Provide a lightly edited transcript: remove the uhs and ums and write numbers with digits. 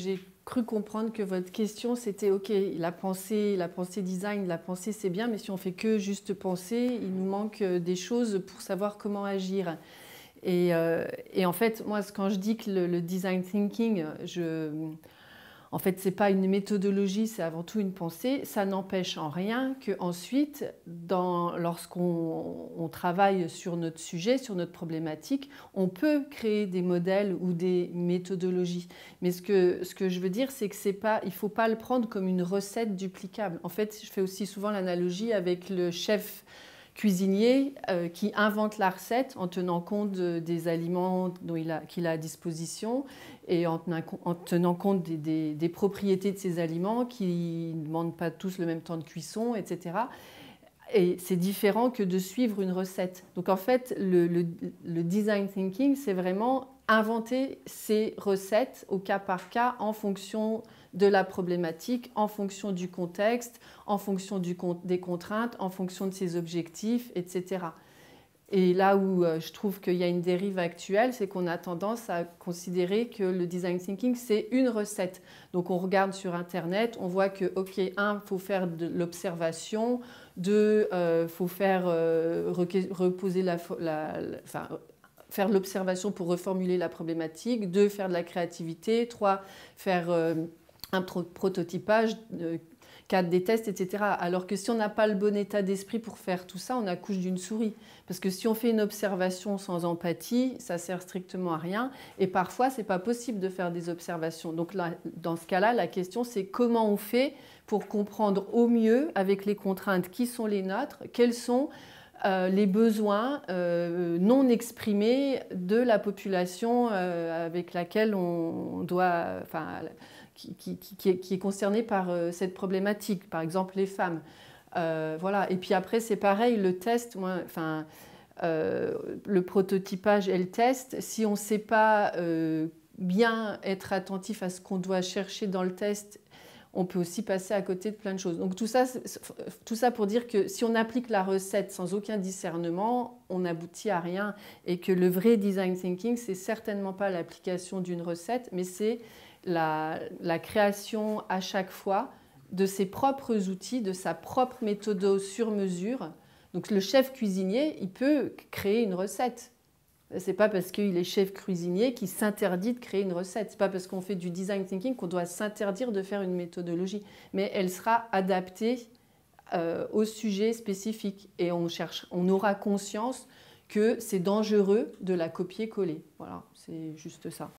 J'ai cru comprendre que votre question, c'était OK, la pensée design, la pensée c'est bien, mais si on fait que juste penser, il nous manque des choses pour savoir comment agir. Et en fait, moi, quand je dis que le design thinking, en fait, ce n'est pas une méthodologie, c'est avant tout une pensée. Ça n'empêche en rien qu'ensuite, lorsqu'on travaille sur notre sujet, sur notre problématique, on peut créer des modèles ou des méthodologies. Mais ce que je veux dire, c'est que il ne faut pas le prendre comme une recette duplicable. En fait, je fais aussi souvent l'analogie avec le chef cuisinier qui invente la recette en tenant compte des aliments qu'il a à disposition et en tenant compte des propriétés de ces aliments qui ne demandent pas tous le même temps de cuisson, etc. Et c'est différent que de suivre une recette. Donc en fait, le design thinking, c'est vraiment inventer ces recettes au cas par cas en fonction de la problématique, en fonction du contexte, en fonction des contraintes, en fonction de ses objectifs, etc. Et là où je trouve qu'il y a une dérive actuelle, c'est qu'on a tendance à considérer que le design thinking, c'est une recette. Donc on regarde sur Internet, on voit que, OK, il faut faire de l'observation, il faut faire reposer faire l'observation pour reformuler la problématique, 2, faire de la créativité, 3, faire un prototypage, 4, des tests, etc. Alors que si on n'a pas le bon état d'esprit pour faire tout ça, on accouche d'une souris. Parce que si on fait une observation sans empathie, ça sert strictement à rien. Et parfois, ce n'est pas possible de faire des observations. Donc là, dans ce cas-là, la question, c'est comment on fait pour comprendre au mieux, avec les contraintes qui sont les nôtres, quels sont les besoins non exprimés de la population avec laquelle on doit, qui est concernée par cette problématique, par exemple les femmes. Voilà. Et puis après, c'est pareil, le test, le prototypage et le test, si on ne sait pas bien être attentif à ce qu'on doit chercher dans le test, on peut aussi passer à côté de plein de choses. Donc tout ça pour dire que si on applique la recette sans aucun discernement, on n'aboutit à rien. Et que le vrai design thinking, c'est certainement pas l'application d'une recette, mais c'est la création à chaque fois de ses propres outils, de sa propre méthode sur mesure. Donc le chef cuisinier, il peut créer une recette. C'est pas parce qu'il est chef cuisinier qu'il s'interdit de créer une recette. C'est pas parce qu'on fait du design thinking qu'on doit s'interdire de faire une méthodologie. Mais elle sera adaptée au sujet spécifique. Et on aura conscience que c'est dangereux de la copier-coller. Voilà, c'est juste ça.